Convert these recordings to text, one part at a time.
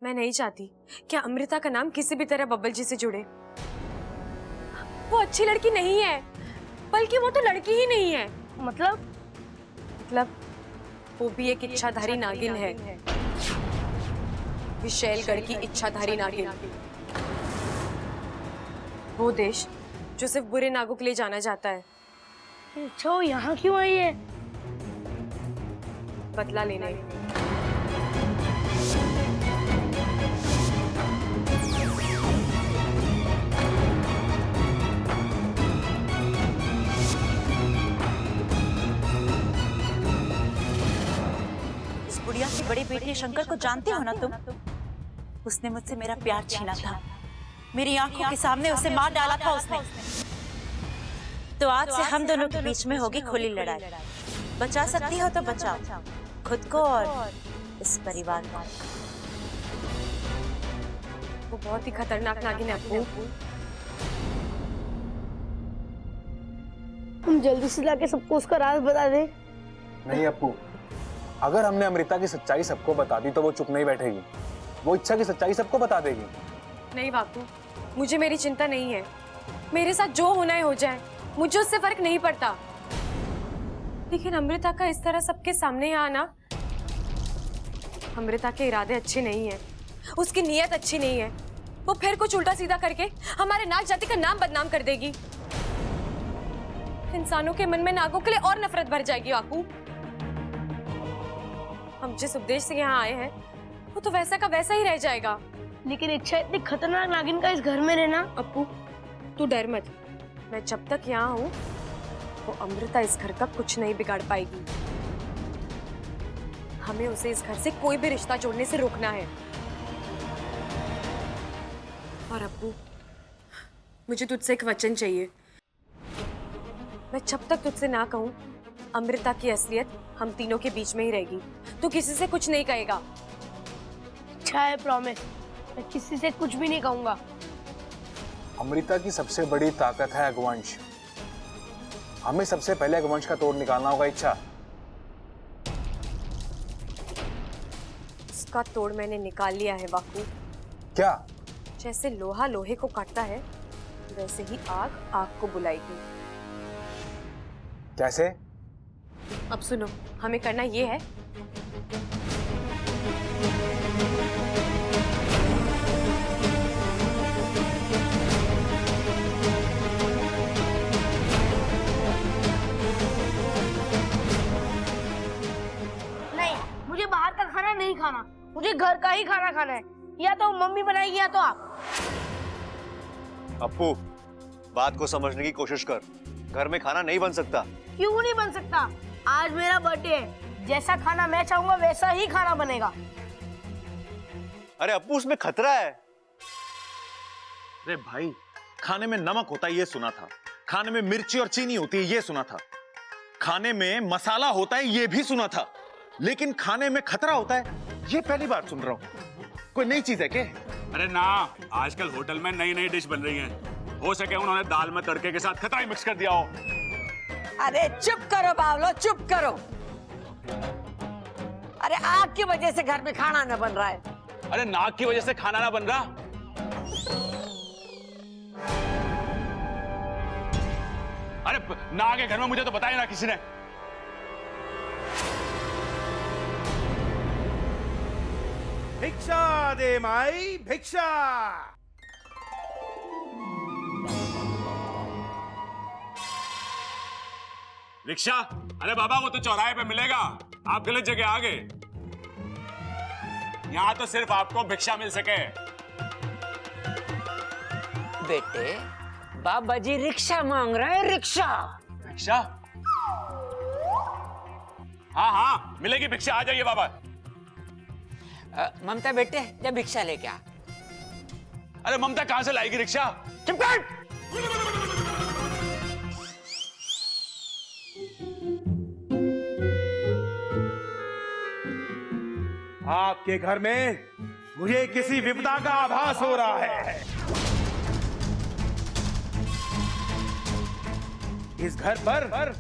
मैं नहीं चाहती कि अमृता का नाम किसी भी तरह बब्बल जी से जुड़े। वो अच्छी लड़की नहीं है, बल्कि वो तो लड़की ही नहीं है। मतलब वो भी एक इच्छाधारी नागिन है, विशैलगढ़ की इच्छाधारी नागिन। वो देश जो सिर्फ बुरे नागों के लिए जाना जाता है। अच्छा, वो यहाँ क्यों आई है? बदला लेने। इस बुढ़िया की बड़ी बेटी शंकर को जानते हो ना तुम? उसने मुझसे मेरा प्यार छीना था, मेरी आंखों के सामने उसे मार डाला था उसने। तो आज से हम दोनों के बीच में होगी खुली लड़ाई। बचा सकती हो तो बचाओ खुद को और इस परिवार को। वो बहुत ही खतरनाक नागिन है अप्पू। हम जल्दी से जाके सबको उसका राज बता दे। नहीं अप्पू, अगर हमने अमृता की सच्चाई सबको बता दी तो वो चुप नहीं बैठेगी। वो इच्छा की सच्चाई सबको बता देगी। नहीं बापू, मुझे मेरी चिंता नहीं है। मेरे साथ जो होना है हो जाए, मुझे उससे फर्क नहीं पड़ता। लेकिन अमृता का इस तरह सबके सामने आना, अमृता के इरादे अच्छे नहीं है, उसकी नीयत अच्छी नहीं है। वो फिर कुछ उल्टा सीधा करके हमारे नाग जाति का नाम बदनाम कर देगी। इंसानों के मन में नागों के लिए और नफरत भर जाएगी बापू। हम जिस उद्देश्य से यहाँ आए हैं वो तो वैसा का वैसा ही रह जाएगा। लेकिन इच्छा इतनी खतरनाक नागिन का इस घर में रहना। अप्पू तू डर मत, मैं जब तक यहाँ हूँ वो अमृता इस घर का कुछ नहीं बिगाड़ पाएगी। हमें उसे इस घर से कोई भी रिश्ता जोड़ने से रोकना है। और अप्पू, मुझे तुझसे एक वचन चाहिए। मैं जब तक तुझसे ना कहूँ अमृता की असलियत हम तीनों के बीच में ही रहेगी। तू किसी से कुछ नहीं कहेगा। अच्छा है, प्रॉमिस। मैं किसी से कुछ भी नहीं कहूंगा। अमृता की सबसे बड़ी ताकत है अगवंश। हमें सबसे पहले अगवंश का तोड़ निकालना होगा। इच्छा, उसका तोड़ मैंने निकाल लिया है बापू। क्या? जैसे लोहा लोहे को काटता है, वैसे ही आग आग को बुलाएगी। कैसे? अब सुनो, हमें करना ये है, नहीं, मुझे बाहर का खाना नहीं खाना। मुझे घर का ही खाना खाना है। या तो मम्मी बनाएगी या तो आप। अप्पू, बात को समझने की कोशिश कर। घर में खाना नहीं बन सकता। क्यों नहीं बन सकता? आज मेरा बर्थडे है। जैसा खाना मैं चाहूंगा वैसा ही खाना बनेगा। अरे अप्पू, उसमें खतरा है। अरे भाई, खाने में नमक होता है ये सुना था, खाने में मिर्ची और चीनी होती है ये सुना था, खाने में मसाला होता है ये भी सुना था, लेकिन खाने में खतरा होता है ये पहली बार सुन रहा हूं। कोई नई चीज है क्या? अरे ना, आजकल होटल में नई नई डिश बन रही हैं। हो सके उन्होंने दाल में तड़के के साथ खतरा ही मिक्स कर दिया हो। अरे चुप करो बावलो, चुप करो। अरे आग की वजह से घर में खाना न बन रहा है। अरे नाक की वजह से खाना ना बन रहा। अरे नाग के घर में मुझे तो बताया ना किसी ने। भिक्षा दे माई, भिक्षा। रिक्शा? अरे बाबा, वो तो चौराहे पे मिलेगा। आप गलत जगह आ गए। यहाँ तो सिर्फ आपको भिक्षा मिल सके। बेटे, बाबा जी रिक्शा मांग रहे हैं, रिक्शा। भिक्षा? हाँ हाँ, मिलेगी भिक्षा। आ जाइए बाबा। ममता बेटे, जा भिक्षा लेके आ। अरे ममता कहां से लाएगी रिक्शा? चुप कर। आपके घर में मुझे किसी विपदा का आभास हो रहा है। इस घर पर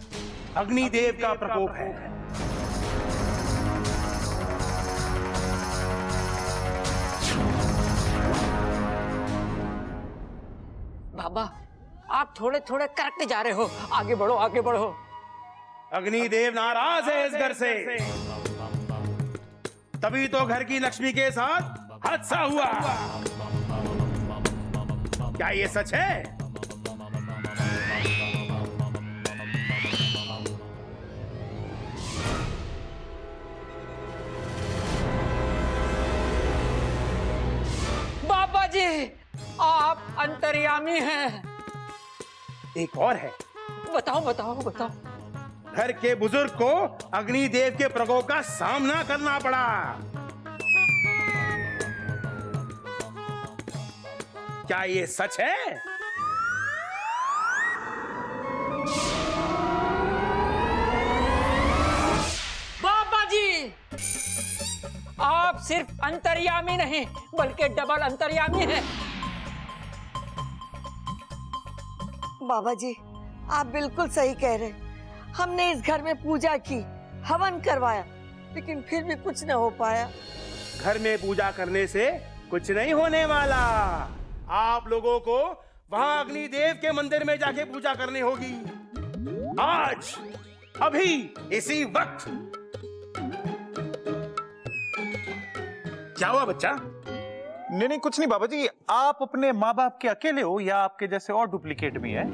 अग्निदेव का प्रकोप है। बाबा, आप थोड़े थोड़े करते जा रहे हो। आगे बढ़ो, आगे बढ़ो। अग्निदेव नाराज है इस घर से, तभी तो घर की लक्ष्मी के साथ हादसा हुआ। क्या ये सच है? बाबा जी, आप अंतर्यामी हैं। एक और है। बताओ बताओ बताओ। घर के बुजुर्ग को अग्निदेव के प्रकोप का सामना करना पड़ा। क्या ये सच है? बाबा जी, आप सिर्फ अंतर्यामी नहीं बल्कि डबल अंतर्यामी हैं। बाबा जी, आप बिल्कुल सही कह रहे हैं। हमने इस घर में पूजा की, हवन करवाया, लेकिन फिर भी कुछ न हो पाया। घर में पूजा करने से कुछ नहीं होने वाला। आप लोगों को वहां अग्निदेव के मंदिर में जाके पूजा करनी होगी। आज, अभी, इसी वक्त। क्या हुआ बच्चा? नहीं कुछ नहीं बाबा जी, आप अपने माँ बाप के अकेले हो या आपके जैसे और डुप्लीकेट भी है?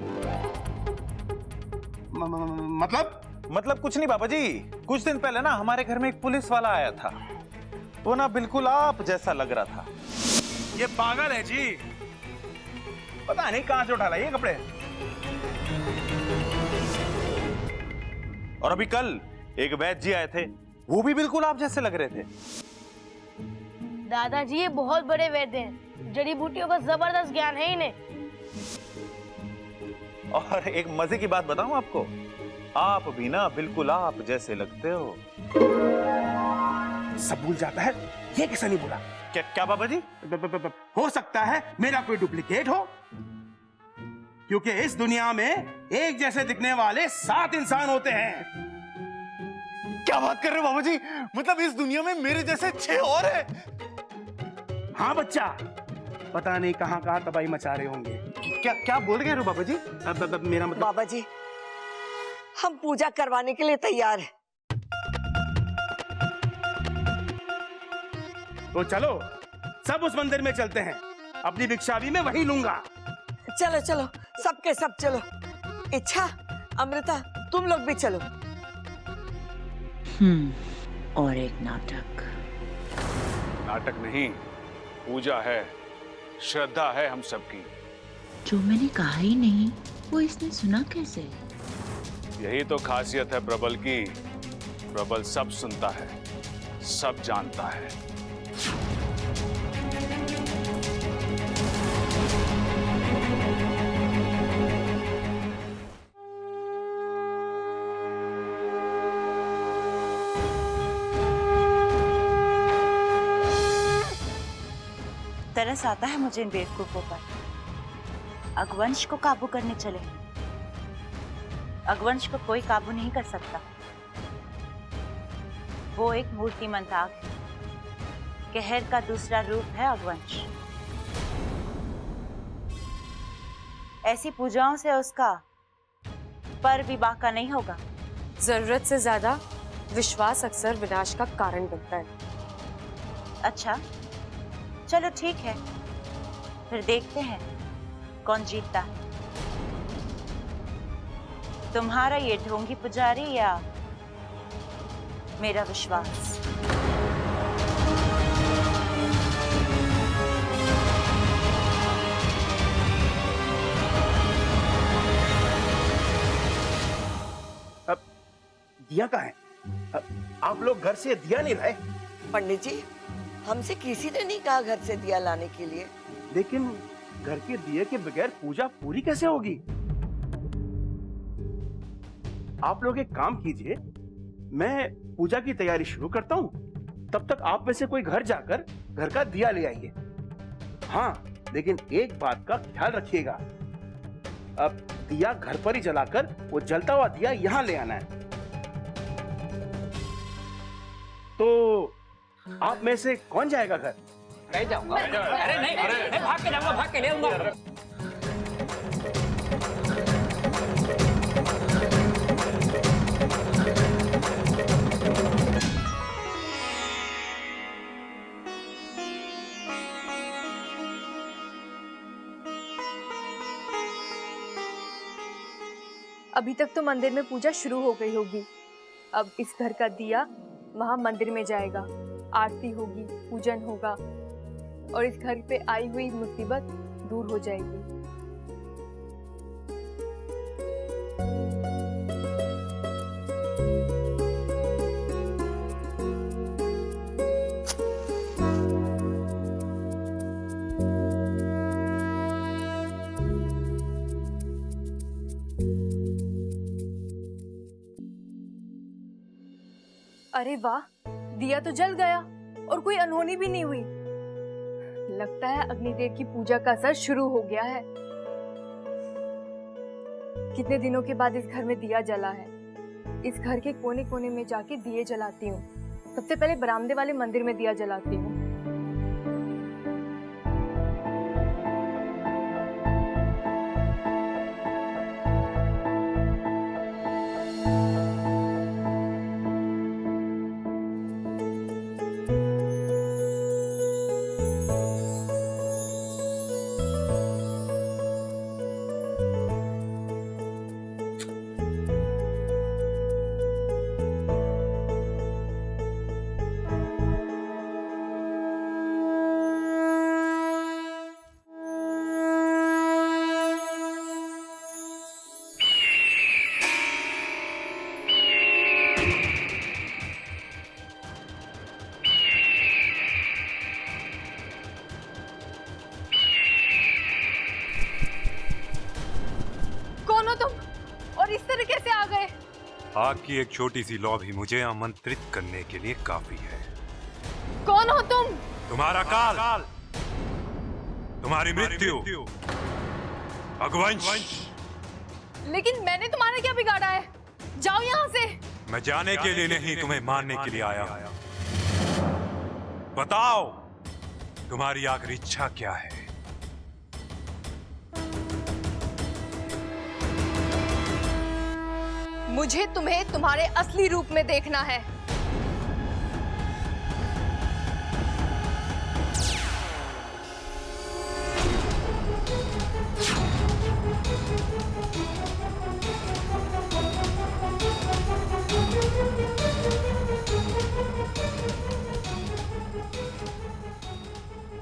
मतलब कुछ नहीं बाबा जी, कुछ दिन पहले ना हमारे घर में एक पुलिस वाला आया था। वो ना बिल्कुल आप जैसा लग रहा था। ये पागल है जी, पता नहीं कहां से उठा लाए ये कपड़े। और अभी कल एक वैद्य जी आए थे, वो भी बिल्कुल आप जैसे लग रहे थे। दादाजी ये बहुत बड़े वैद्य हैं, जड़ी बूटियों का जबरदस्त ज्ञान है इन्हें। और एक मजे की बात बताऊं आपको, आप भी ना बिल्कुल आप जैसे लगते हो। सब भूल जाता है, ये कैसे नहीं भूला? क्या बाबा जी? हो सकता है मेरा कोई डुप्लीकेट हो, क्योंकि इस दुनिया में एक जैसे दिखने वाले 7 इंसान होते हैं। क्या बात कर रहे हो बाबा जी? मतलब इस दुनिया में मेरे जैसे 6 और हैं? हाँ बच्चा, पता नहीं कहां कहां तबाही मचा रहे होंगे। क्या बोल रहे हो बाबा जी? मेरा मतलब बाबा जी, हम पूजा करवाने के लिए तैयार हैं। तो चलो सब उस मंदिर में चलते हैं, अपनी भिक्षा भी मैं वही लूंगा। चलो चलो, सबके सब चलो। इच्छा, अमृता, तुम लोग भी चलो। और एक नाटक। नाटक नहीं, पूजा है, श्रद्धा है हम सबकी। जो मैंने कहा ही नहीं, वो इसने सुना कैसे? यही तो खासियत है प्रबल की। प्रबल सब सुनता है, सब जानता है। तरस आता है मुझे इन बेवकूफों पर। अगवंश को काबू करने चले। अगवंश को कोई काबू नहीं कर सकता। वो एक मूर्तिमंत आग है। कहर का दूसरा रूप है अगवंश। ऐसी पूजाओं से उसका पर भी बाका नहीं होगा। जरूरत से ज्यादा विश्वास अक्सर विनाश का कारण बनता है। अच्छा, चलो ठीक है, फिर देखते हैं कौन जीतता है, तुम्हारा ये ढोंगी पुजारी या मेरा विश्वास। अब दिया कहाँ है? आप लोग घर से दिया नहीं लाए? पंडित जी, हमसे किसी ने नहीं कहा घर से दिया लाने के लिए। लेकिन घर के दिए के बगैर पूजा पूरी कैसे होगी? आप लोग एक काम कीजिए, मैं पूजा की तैयारी शुरू करता हूँ, तब तक आप में से कोई घर जाकर घर का दिया ले आइए। हाँ, लेकिन एक बात का ख्याल रखिएगा, अब दिया घर पर ही जलाकर वो जलता हुआ दिया यहाँ ले आना है। तो आप में से कौन जाएगा घर? मैं जाऊंगा। अरे नहीं, मैं भाग के जाऊंगा, भाग के ले आऊंगा। अभी तक तो मंदिर में पूजा शुरू हो गई होगी। अब इस घर का दिया वहां मंदिर में जाएगा, आरती होगी, पूजन होगा और इस घर पे आई हुई मुसीबत दूर हो जाएगी। अरे वाह, दिया तो जल गया और कोई अनहोनी भी नहीं हुई। लगता है अग्निदेव की पूजा का असर शुरू हो गया है। कितने दिनों के बाद इस घर में दिया जला है। इस घर के कोने कोने में जाके दिए जलाती हूँ। सबसे पहले बरामदे वाले मंदिर में दिया जलाती हूँ। आग की एक छोटी सी लौ भी मुझे आमंत्रित करने के लिए काफी है। कौन हो तुम? तुम्हारा काल, तुम्हारी मृत्यु, अगवंश। लेकिन मैंने तुम्हारा क्या बिगाड़ा है? जाओ यहाँ से। मैं जाने के लिए नहीं, तुम्हें मारने के लिए आया हूं। बताओ तुम्हारी आखिरी इच्छा क्या है? मुझे तुम्हें तुम्हारे असली रूप में देखना है।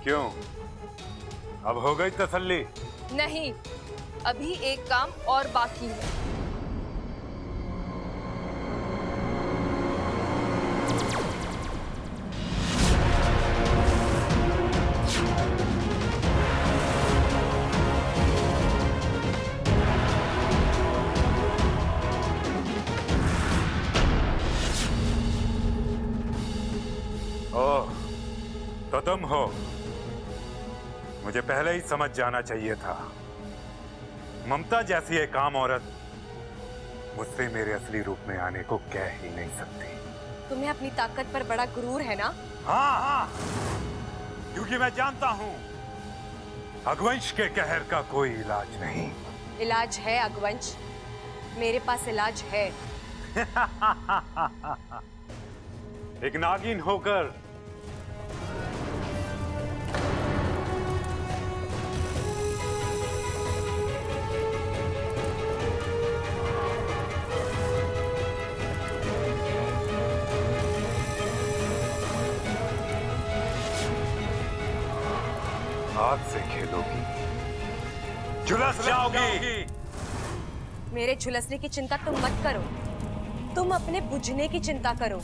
क्यों? अब हो गई तसल्ली? नहीं, अभी एक काम और बाकी है। ओह, तो तुम हो। मुझे पहले ही समझ जाना चाहिए था। ममता जैसी एक आम औरत मुझसे मेरे असली रूप में आने को कह ही नहीं सकती। तुम्हें अपनी ताकत पर बड़ा गुरूर है ना? हाँ, क्योंकि मैं जानता हूं अगवंश के कहर का कोई इलाज नहीं। इलाज है अगवंश, मेरे पास इलाज है। एक नागिन होकर आग से खेलोगी, झुलस जाओगी। मेरे झुलसने की चिंता तुम मत करो, तुम अपने बुझने की चिंता करो।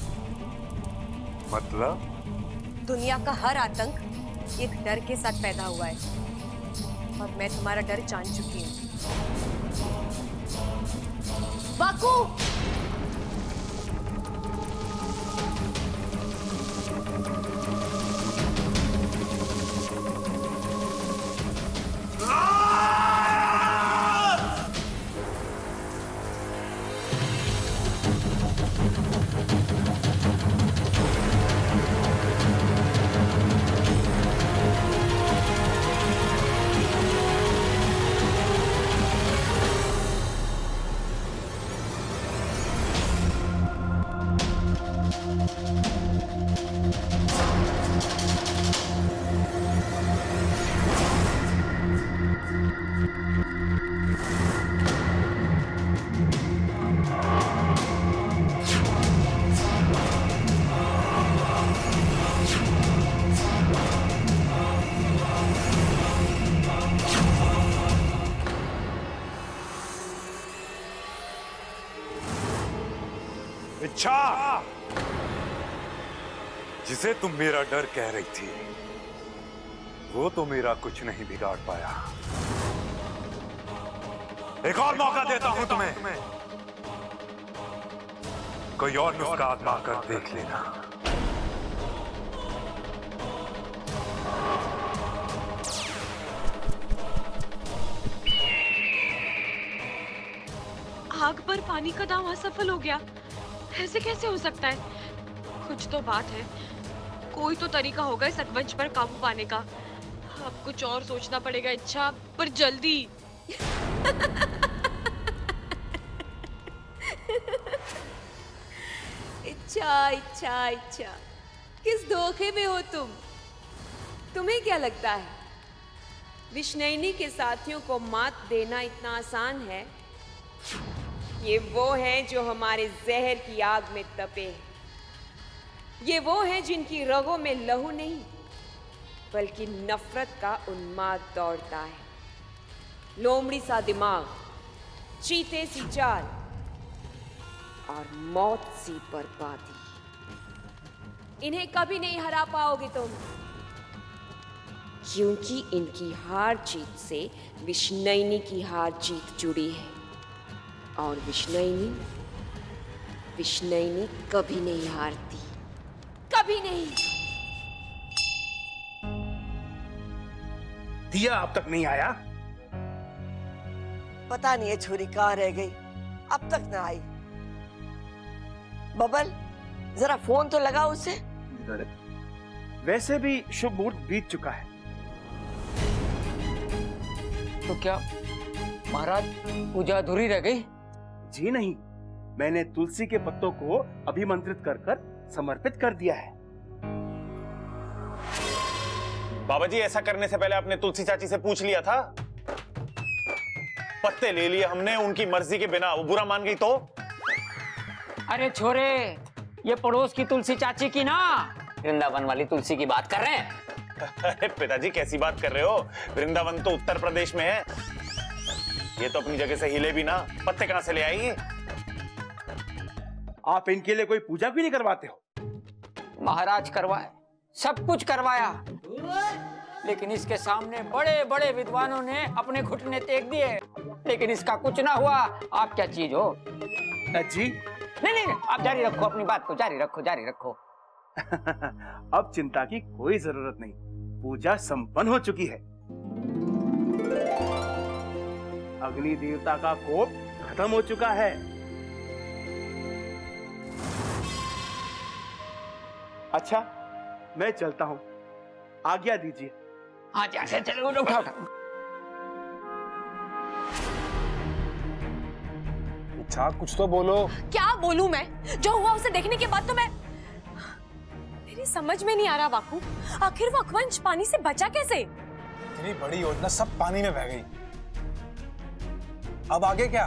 मतलब? दुनिया का हर आतंक एक डर के साथ पैदा हुआ है और मैं तुम्हारा डर जान चुकी हूँ। बाकू! अच्छा, जिसे तुम मेरा डर कह रही थी, वो तो मेरा कुछ नहीं बिगाड़ पाया। एक और मौका देता हूं तुम्हें, कोई और नुस्खा आजमा कर देख लेना। आग पर पानी का दांव असफल हो गया। ऐसे कैसे हो सकता है? कुछ तो बात है। कोई तो तरीका होगा इस अकवंश पर काबू पाने का। अब कुछ और सोचना पड़ेगा। इच्छा पर जल्दी। इच्छा इच्छा इच्छा, किस धोखे में हो तुम? तुम्हें क्या लगता है विष्णुनी के साथियों को मात देना इतना आसान है? ये वो हैं जो हमारे जहर की आग में तपे हैं। ये वो हैं जिनकी रगों में लहू नहीं बल्कि नफरत का उन्माद दौड़ता है। लोमड़ी सा दिमाग, चीते सी चाल और मौत सी बर्बादी। इन्हें कभी नहीं हरा पाओगे तुम, क्योंकि इनकी हार जीत से विष्णुनी की हार जीत जुड़ी है। और विष्णुनी कभी नहीं हारती, कभी नहीं। दिया अब तक नहीं आया? पता नहीं ये छुरी कहाँ रह गई, अब तक ना आई। बबल, जरा फोन तो लगा उसे। वैसे भी शुभ मुहूर्त बीत चुका है। तो क्या महाराज पूजा अधूरी रह गई? जी नहीं, मैंने तुलसी के पत्तों को अभिमंत्रित कर कर समर्पित कर दिया है। बाबा जी, ऐसा करने से पहले आपने तुलसी चाची से पूछ लिया था? पत्ते ले लिए हमने उनकी मर्जी के बिना, वो बुरा मान गई तो? अरे छोरे, ये पड़ोस की तुलसी चाची की ना, वृंदावन वाली तुलसी की बात कर रहे हैं। अरे पिताजी, कैसी बात कर रहे हो? वृंदावन तो उत्तर प्रदेश में है। ये तो अपनी जगह से हिले भी ना, पत्ते कहां से ले आएगी? आप इनके लिए कोई पूजा भी नहीं करवाते हो? महाराज करवाए, सब कुछ करवाया, लेकिन इसके सामने बड़े बड़े विद्वानों ने अपने घुटने टेक दिए, लेकिन इसका कुछ ना हुआ। आप क्या चीज हो? जी नहीं, आप जारी रखो, अपनी बात को जारी रखो। अब चिंता की कोई जरूरत नहीं, पूजा संपन्न हो चुकी है। अग्नि देवता का कोप खत्म हो चुका है। अच्छा, मैं चलता हूँ, आज्ञा दीजिए। हाँ, जैसे चलो, उठा। इच्छा, कुछ तो बोलो। क्या बोलूं मैं? जो हुआ उसे देखने के बाद तो मेरी समझ में नहीं आ रहा वाकू, आखिर वो अकवंश पानी से बचा कैसे? इतनी बड़ी योजना सब पानी में बह गई। अब आगे क्या?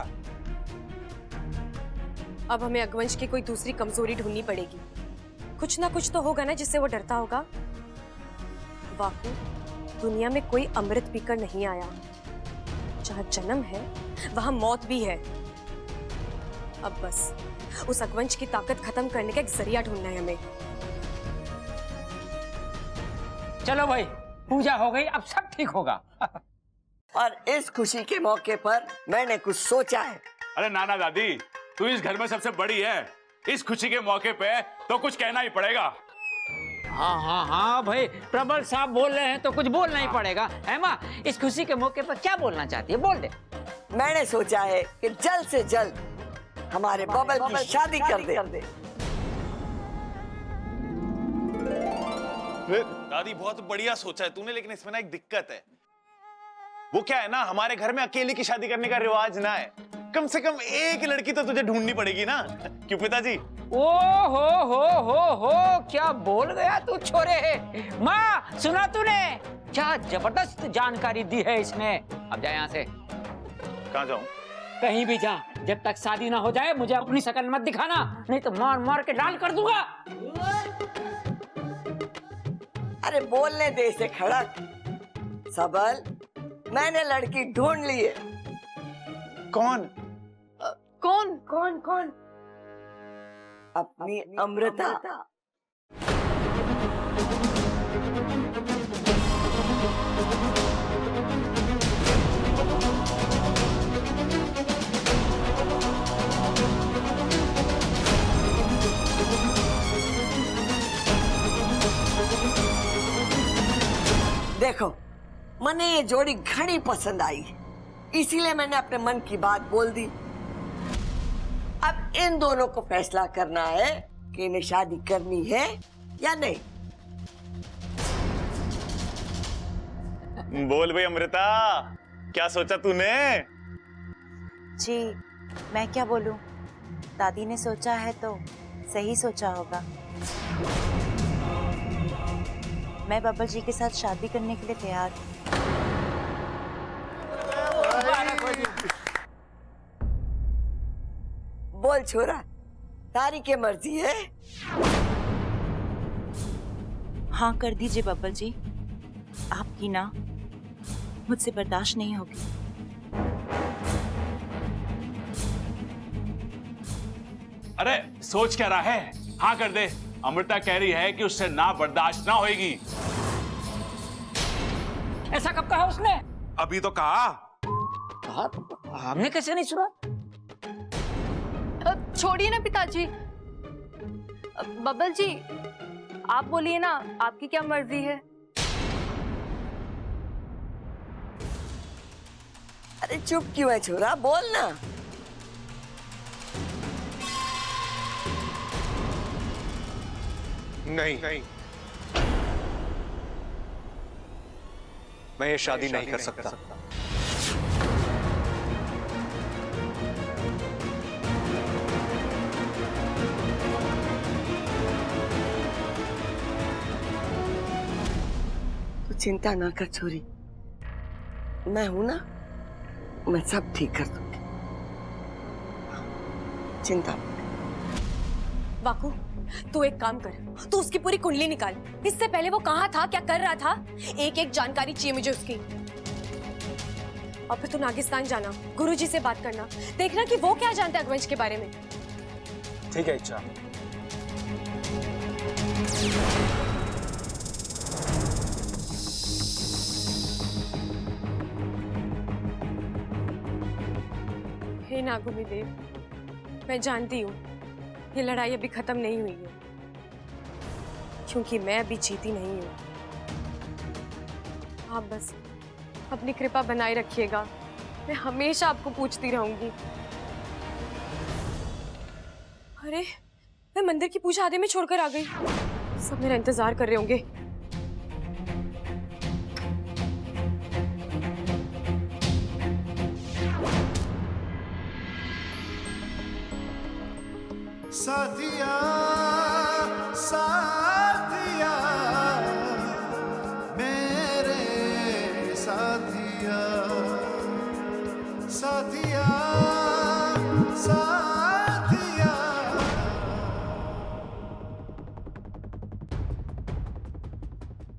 अब हमें अकवंश की कोई दूसरी कमजोरी ढूंढनी पड़ेगी। कुछ ना कुछ तो होगा ना जिससे वो डरता होगा। वाकू, दुनिया में कोई अमृत पीकर नहीं आया। जहाँ जन्म है वहां मौत भी है। अब बस उस अकवंश की ताकत खत्म करने का एक जरिया ढूंढना है हमें। चलो भाई, पूजा हो गई, अब सब ठीक होगा। और इस खुशी के मौके पर मैंने कुछ सोचा है। अरे नाना दादी, तू इस घर में सबसे बड़ी है, इस खुशी के मौके पे तो कुछ कहना ही पड़ेगा। हाँ भाई, प्रबल साहब बोल रहे हैं तो कुछ बोलना ही पड़ेगा। है माँ, इस खुशी के मौके पर क्या बोलना चाहती है? बोल दे। मैंने सोचा है कि जल्द से जल्द हमारे बबल की शादी कर दे। दादी, बहुत बढ़िया सोचा है तूने, लेकिन इसमें ना एक दिक्कत है। वो क्या है ना, हमारे घर में अकेले की शादी करने का रिवाज ना है। कम से कम एक लड़की तो तुझे ढूंढनी पड़ेगी ना, क्यों पिताजी? ओ हो, क्या बोल गया तू छोरे। माँ, सुना तूने? क्या जबरदस्त जानकारी दी है इसने। अब जा यहाँ से। कहाँ जाऊं? कहीं भी जा, जब तक शादी ना हो जाए मुझे अपनी शकल मत दिखाना, नहीं तो मार मार के लाल कर दूंगा। अरे बोलने दे इसे खड़क। सबल, मैंने लड़की ढूंढ ली है। कौन? कौन? अपनी अमृता। देखो, मने ये जोड़ी घनी पसंद आई, इसीलिए मैंने अपने मन की बात बोल दी। अब इन दोनों को फैसला करना है कि इन्हें शादी करनी है या नहीं। बोल भाई अमृता, क्या सोचा तूने? जी, मैं क्या बोलूं? दादी ने सोचा है तो सही सोचा होगा। मैं बब्बल जी के साथ शादी करने के लिए तैयार हूँ। बोल छोरा, तारी के मर्जी है। हाँ कर दीजिए बब्बल जी, आपकी ना मुझसे बर्दाश्त नहीं होगी। अरे सोच क्या रहा है? हाँ कर दे। अमृता कह रही है कि उससे ना बर्दाश्त ना होएगी। ऐसा कब कहा उसने? अभी तो कहा। हमने कैसे नहीं सुना? छोड़िए ना पिताजी। बब्बल जी, आप बोलिए ना, आपकी क्या मर्जी है? अरे चुप क्यों है छोरा, बोल ना। नहीं, मैं ये शादी नहीं कर सकता। तू चिंता ना कर छोरी, मैं हूं ना, मैं सब ठीक कर दूंगी, चिंता मत। वाकू, तू एक काम कर, तू उसकी पूरी कुंडली निकाल। इससे पहले वो कहाँ था, क्या कर रहा था, एक एक जानकारी चाहिए मुझे उसकी। और फिर तू नागिस्तान जाना, गुरुजी से बात करना, देखना कि वो क्या जानते हैं अगवंश के बारे में। ठीक है इच्छा। हे नागुमी देव, मैं जानती हूँ ये लड़ाई अभी खत्म नहीं हुई है, क्योंकि मैं अभी जीती नहीं हूँ। आप बस अपनी कृपा बनाए रखिएगा, मैं हमेशा आपको पूछती रहूंगी। अरे, मैं मंदिर की पूजा आधे में छोड़कर आ गई। सब मेरा इंतजार कर रहे होंगे। साथिया साथिया मेरे साथिया साथिया साथिया।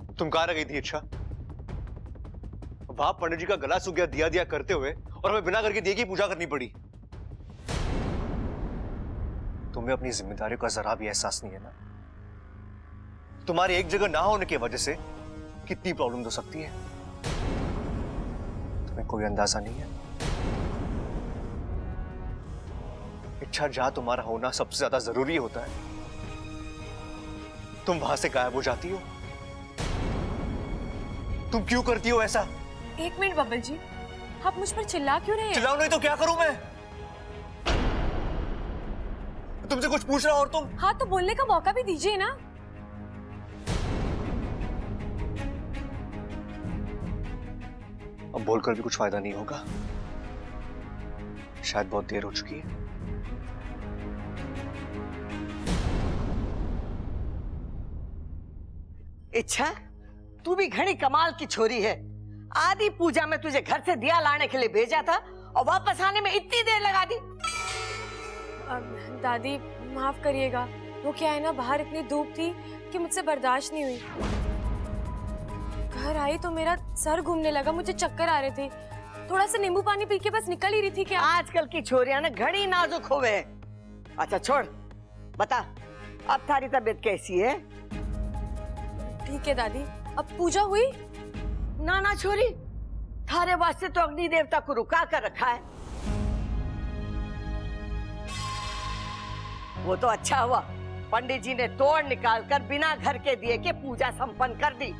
तुम कहाँ रह गई थी इच्छा? वहां पंडित जी का गला सूख गया दिया दिया करते हुए, और हमें बिना करके दिए की पूजा करनी पड़ी। तुम्हें अपनी जिम्मेदारियों का जरा भी एहसास नहीं है ना? तुम्हारे एक जगह ना होने की वजह से कितनी प्रॉब्लम हो सकती है, तुम्हें कोई अंदाजा नहीं है। इच्छा, जहां तुम्हारा होना सबसे ज्यादा जरूरी होता है, तुम वहां से गायब हो जाती हो। तुम क्यों करती हो ऐसा? एक मिनट बब्बल जी, आप मुझ पर चिल्ला क्यों रहे हैं? चिल्लाओ नहीं तो क्या करूं मैं? तुमसे कुछ पूछ रहा और तुम? हाँ तो बोलने का मौका भी दीजिए ना। अब बोलकर भी कुछ फायदा नहीं होगा, शायद बहुत देर हो चुकी है। इच्छा, तू भी घनी कमाल की छोरी है। आदि पूजा में तुझे घर से दिया लाने के लिए भेजा था और वापस आने में इतनी देर लगा दी। दादी माफ करिएगा, वो क्या है ना, बाहर इतनी धूप थी कि मुझसे बर्दाश्त नहीं हुई। घर आई तो मेरा सर घूमने लगा, मुझे चक्कर आ रहे थे। थोड़ा सा नींबू पानी पी के बस निकल ही रही थी। क्या आजकल की छोरियां ना घड़ी नाजुक होवे। अच्छा छोड़, बता, अब थारी तबीयत कैसी है? ठीक है दादी। अब पूजा हुई? ना ना छोरी, थारे वास्ते तो अग्नि देवता को रुका कर रखा है। वो तो अच्छा हुआ पंडित जी ने तोड़ निकाल कर बिना घर के दिए के पूजा संपन्न कर दी।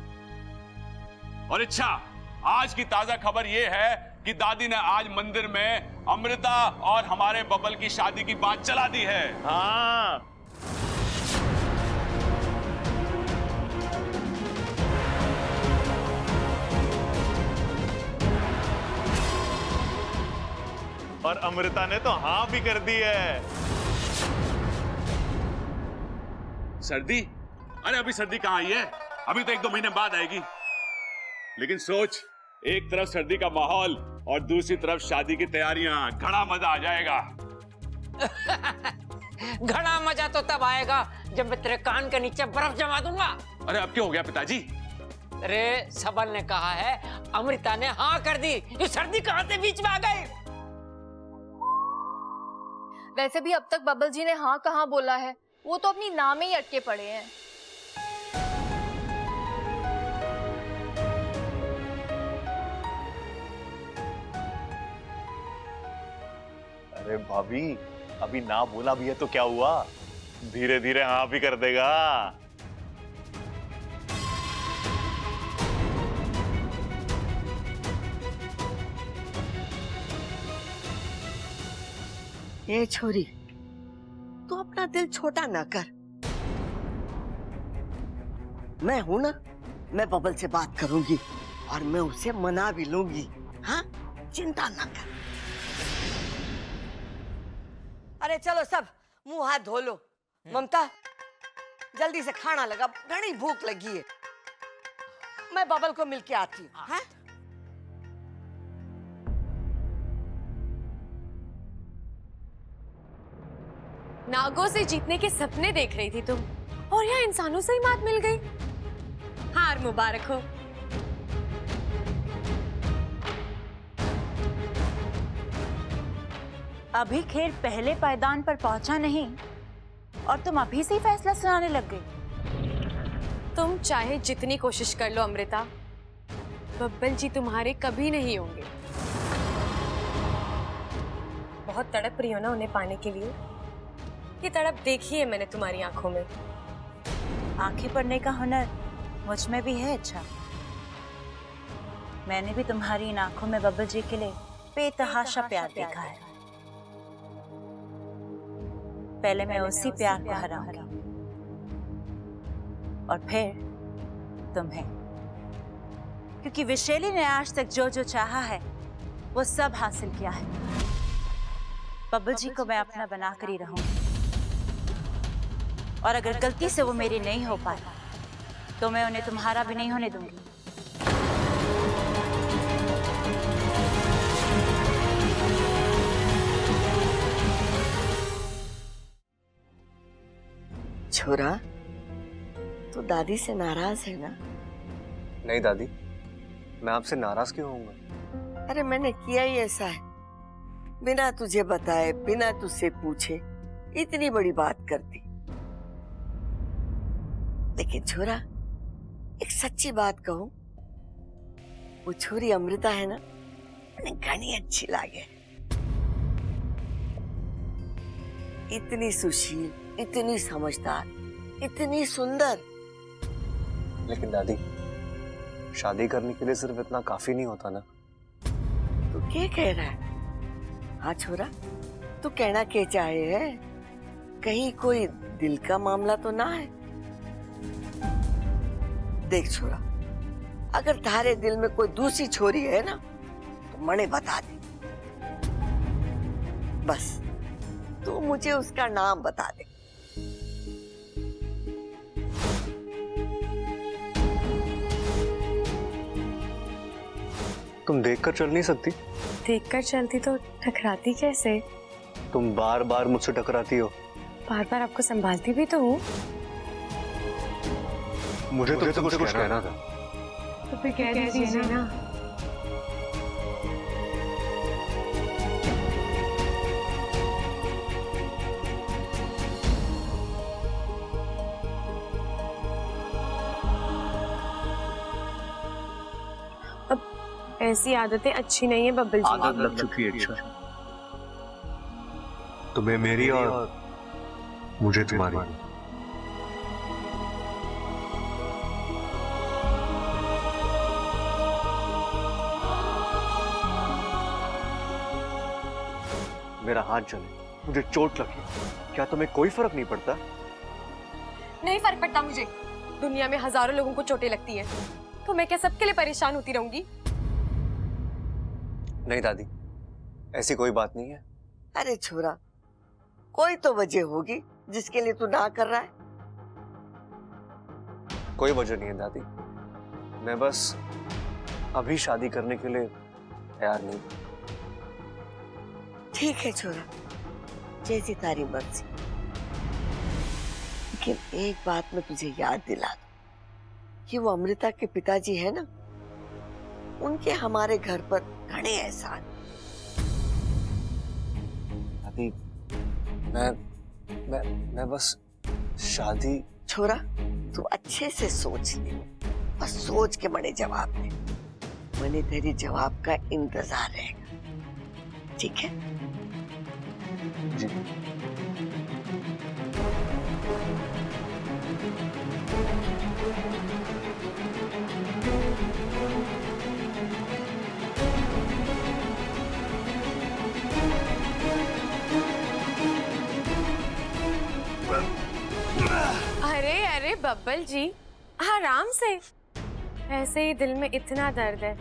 और अच्छा, आज की ताजा खबर यह है कि दादी ने आज मंदिर में अमृता और हमारे बबल की शादी की बात चला दी है। हाँ, और अमृता ने तो हाँ भी कर दी है। सर्दी? अरे अभी सर्दी कहाँ आई है, अभी तो 1-2 महीने बाद आएगी। लेकिन सोच, एक तरफ सर्दी का माहौल और दूसरी तरफ शादी की तैयारियां, घना मजा आ जाएगा। घना मजा तो तब आएगा जब मैं तेरे कान के नीचे बर्फ जमा दूंगा। अरे अब क्या हो गया पिताजी? अरे सबल ने कहा है, अमृता ने हाँ कर दी। ये सर्दी कहाँ से बीच में आ गई? वैसे भी अब तक बबल जी ने हाँ कहाँ बोला है, वो तो अपनी नाम में ही अटके पड़े हैं। अरे भाभी, अभी ना बोला भी है तो क्या हुआ, धीरे धीरे हाँ भी कर देगा। ये छोरी, तू अपना दिल छोटा ना कर। मैं हूं ना, मैं बबल से बात करूंगी और मैं उसे मना भी लूंगी। हाँ, चिंता ना कर। अरे चलो सब मुंह हाथ धो लो। ममता, जल्दी से खाना लगा, घनी भूख लगी है। मैं बबल को मिलके आती हूँ। हाँ? नागों से जीतने के सपने देख रही थी तुम, और यहाँ इंसानों से ही मात मिल गई। हार मुबारक हो। अभी खेल पहले पायदान पर पहुंचा नहीं और तुम अभी से ही फैसला सुनाने लग गई। तुम चाहे जितनी कोशिश कर लो अमृता, बब्बल जी तुम्हारे कभी नहीं होंगे। बहुत तड़प रही हो ना उन्हें पाने के लिए। ये तड़प देखी है मैंने तुम्हारी आंखों में। आंखें पढ़ने का हुनर मुझ में भी है। अच्छा, मैंने भी तुम्हारी इन आंखों में बब्बल जी के लिए बेतहाशा प्यार देखा है। पहले मैं उसी प्यार को हराऊंगी और फिर तुम्हें, क्योंकि विशेली ने आज तक जो जो चाहा है वो सब हासिल किया है। बब्बल जी को मैं अपना बनाकर ही रहूंगी, और अगर गलती से वो मेरी नहीं हो पाई तो मैं उन्हें तुम्हारा भी नहीं होने दूंगी। छोरा, तू दादी से नाराज है ना? नहीं दादी, मैं आपसे नाराज क्यों होऊंगा? अरे मैंने किया ही ऐसा है, बिना तुझे बताए, बिना तुझसे पूछे इतनी बड़ी बात कर दी। लेकिन छोरा, एक सच्ची बात कहूं, वो छोरी अमृता है ना, मैंने घनी अच्छी लागे। इतनी सुशील, इतनी समझदार, इतनी सुंदर। लेकिन दादी, शादी करने के लिए सिर्फ इतना काफी नहीं होता ना। तू क्या कह रहा है? हाँ छोरा, तू कहना क्या चाहे है? कहीं कोई दिल का मामला तो ना है? देख छोरा, अगर तारे दिल में कोई दूसरी छोरी है ना, तो मने बता दे। बस तू मुझे उसका नाम बता दे। तुम देखकर चल नहीं सकती? देखकर चलती तो टकराती कैसे? तुम बार बार मुझसे टकराती हो। बार बार आपको संभालती भी तो हूँ। मुझे तुमसे कुछ कहना था। तो फिर कह दीजिए ना। अब ऐसी आदतें अच्छी नहीं है बब्बल जी। आदत लग चुकी है। अच्छा, तुम्हें मेरी और मुझे तुम्हारी। मेरा हाथ जले, मुझे चोट लगी, क्या तुम्हें कोई फर्क नहीं पड़ता? नहीं फर्क पड़ता मुझे। दुनिया में हजारों लोगों को चोटें लगती हैं, तो मैं क्या सबके लिए परेशान होती रहूंगी? नहीं दादी, ऐसी कोई बात नहीं है। अरे छोरा, कोई तो वजह होगी जिसके लिए तू ना कर रहा है। कोई वजह नहीं है दादी, मैं बस अभी शादी करने के लिए तैयार नहीं। ठीक है छोरा, जैसी तारी मर्जी। लेकिन एक बात मैं तुझे याद दिला दूं कि वो अमृता के पिताजी है ना, उनके हमारे घर पर घने एहसान। दादी, मैं बस शादी। छोरा, तू अच्छे से सोच ले, बस सोच के बड़े जवाब दे। मैंने तेरी जवाब का इंतजार रहेगा, ठीक है? जी। अरे अरे बब्बल जी, आराम से। ऐसे ही दिल में इतना दर्द है,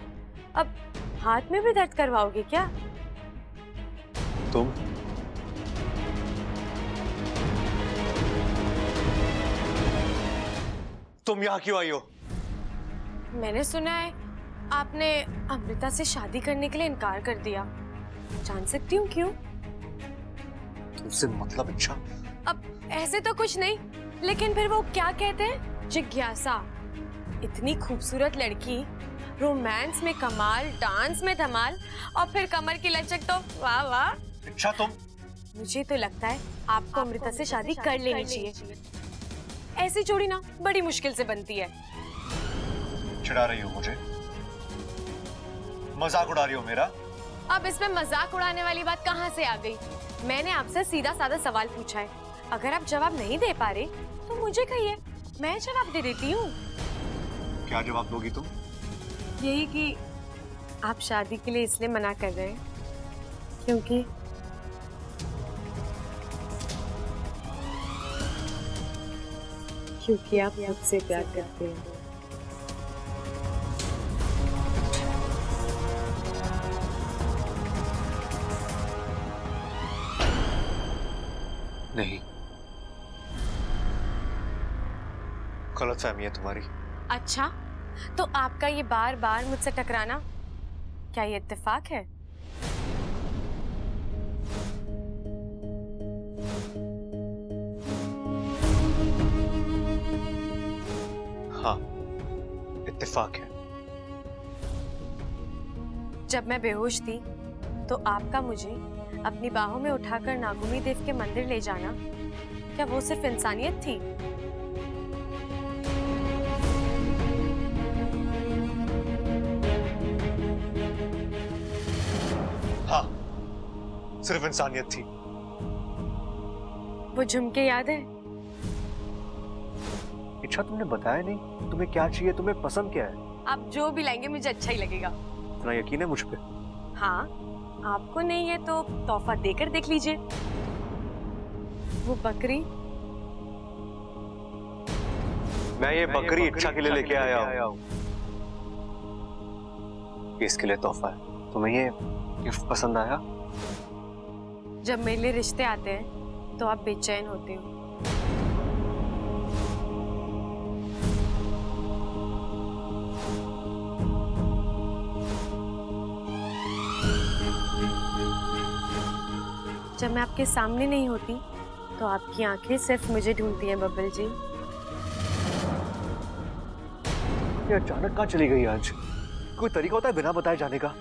अब हाथ में भी दर्द करवाओगे क्या? तुम यहाँ क्यों आई हो? मैंने सुना है आपने अमृता से शादी करने के लिए इनकार कर दिया। जान सकती हूँ क्यों? तुमसे मतलब? अच्छा, अब ऐसे तो कुछ नहीं, लेकिन फिर वो क्या कहते हैं, जिज्ञासा। इतनी खूबसूरत लड़की, रोमांस में कमाल, डांस में धमाल, और फिर कमर की लचक तो वाह वाह। अच्छा, मुझे तो लगता है आपको अमृता से शादी कर लेनी चाहिए। ऐसी जोड़ी ना बड़ी मुश्किल से बनती है। चिढ़ा रही हो मुझे? मजाक उड़ा रही हो मेरा? अब इसमें मजाक उड़ाने वाली बात कहाँ से आ गई? मैंने आपसे सीधा साधा सवाल पूछा है, अगर आप जवाब नहीं दे पा रहे तो मुझे कहिए, मैं जवाब दे देती हूँ। क्या जवाब दोगी तुम? यही कि आप शादी के लिए इसलिए मना कर रहे हैं क्योंकि आप मुझसे प्यार करते हैं। नहीं, गलतफहमी है तुम्हारी। अच्छा, तो आपका ये बार बार मुझसे टकराना, क्या ये इत्तेफाक है? हाँ, इत्तेफाक है। जब मैं बेहोश थी तो आपका मुझे अपनी बाहों में उठाकर नागुमी देव के मंदिर ले जाना, क्या वो सिर्फ इंसानियत थी? हाँ, सिर्फ इंसानियत थी। वो झुमके याद है? अच्छा, तुमने बताया नहीं तुम्हें क्या चाहिए, तुम्हें पसंद क्या है? आप जो भी लाएंगे मुझे अच्छा ही लगेगा। इतना यकीन है मुझ पे? हाँ, आपको नहीं है तो तोहफा देकर देख लीजिए। वो बकरी, मैं ये बकरी इच्छा के लिए लेके आया हूँ। इसके लिए तोहफा है। तुम्हें ये गिफ्ट पसंद आया? जब मेरे लिए रिश्ते आते हैं तो आप बेचैन होते हो। जब मैं आपके सामने नहीं होती तो आपकी आंखें सिर्फ मुझे ढूंढती हैं बब्बल जी। ये अचानक कहाँ चली गई आज? कोई तरीका होता है बिना बताए जाने का?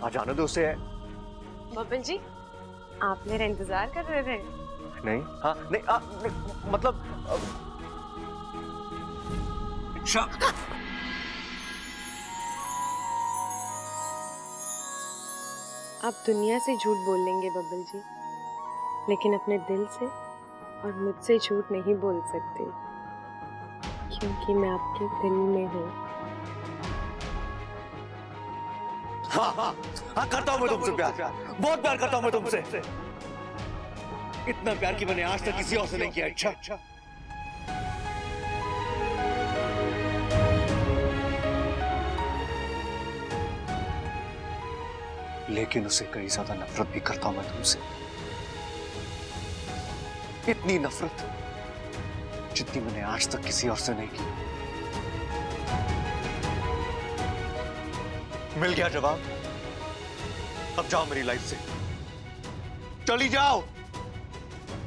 आ जाने दो उसे। बब्बल जी, आप मेरा इंतजार कर रहे थे? नहीं, हाँ, नहीं, मतलब अच्छा। आप दुनिया से झूठ बोल लेंगे बब्बल जी, लेकिन अपने दिल से और मुझसे झूठ नहीं बोल सकते, क्योंकि मैं आपके दिल में हूँ। हाँ हाँ हाँ, करता हूँ मैं तुमसे प्यार, बहुत प्यार करता हूँ मैं तुमसे। इतना प्यार कि मैंने आज तक किसी और से नहीं किया। अच्छा लेकिन उसे कई ज्यादा नफरत भी करता हूं मैं तुमसे। इतनी नफरत जितनी मैंने आज तक किसी और से नहीं की। मिल गया जवाब। अब जाओ मेरी लाइफ से, चली जाओ,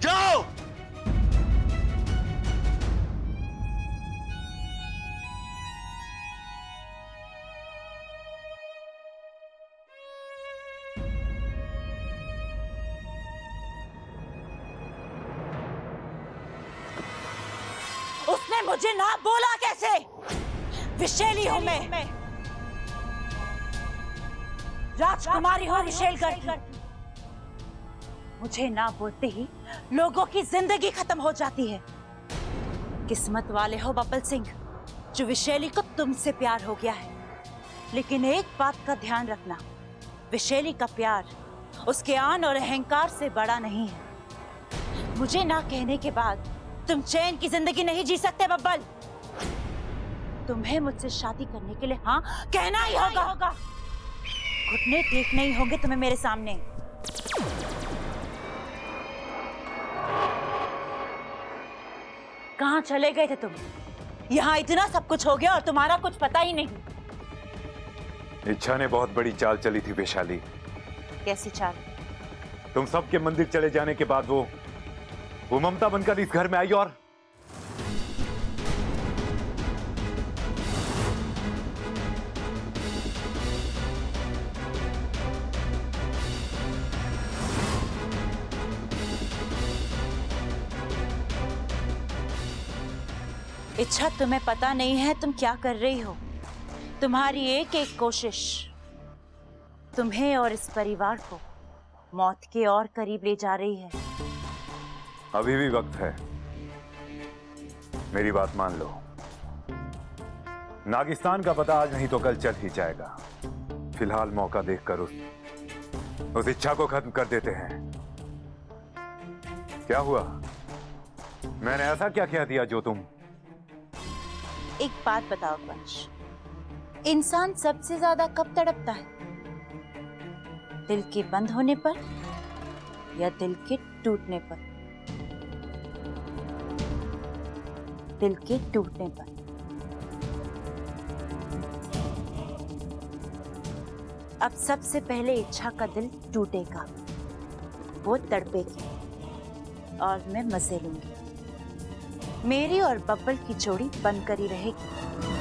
जाओ। उसने मुझे ना बोला कैसे? विशेली हूं मैं, राजकुमारी हूं विशेलगढ़ की। मुझे ना बोलते ही लोगों की जिंदगी खत्म हो जाती है। किस्मत वाले हो बब्बल सिंह, जो विशेली को तुमसे प्यार हो गया है। लेकिन एक बात का ध्यान रखना, विशेली का प्यार उसके आन और अहंकार से बड़ा नहीं है। मुझे ना कहने के बाद तुम चैन की जिंदगी नहीं जी सकते बब्बल। तुम्हें मुझसे शादी करने के लिए हाँ कहना ही होगा। घुटने टेक नहीं होंगे तुम्हें मेरे सामने। कहाँ चले गए थे तुम? यहाँ इतना सब कुछ हो गया और तुम्हारा कुछ पता ही नहीं। इच्छा ने बहुत बड़ी चाल चली थी वैशाली। कैसी चाल? तुम सबके मंदिर चले जाने के बाद वो ममता बनकर इस घर में आई और इच्छा, तुम्हें पता नहीं है तुम क्या कर रही हो। तुम्हारी एक एक कोशिश तुम्हें और इस परिवार को मौत के और करीब ले जा रही है। अभी भी वक्त है, मेरी बात मान लो। नागिस्तान का पता आज नहीं तो कल चल ही जाएगा। फिलहाल मौका देखकर उस इच्छा को खत्म कर देते हैं। क्या हुआ? मैंने ऐसा क्या कह दिया जो तुम? एक बात बताओ वंश, इंसान सबसे ज्यादा कब तड़पता है? दिल के बंद होने पर या दिल के टूटने पर? दिल के टूटने पर। अब सबसे पहले इच्छा का दिल टूटेगा, वो तड़पेगी और मैं मजे लूंगी। मेरी और बब्बल की जोड़ी बनकर ही रहेगी।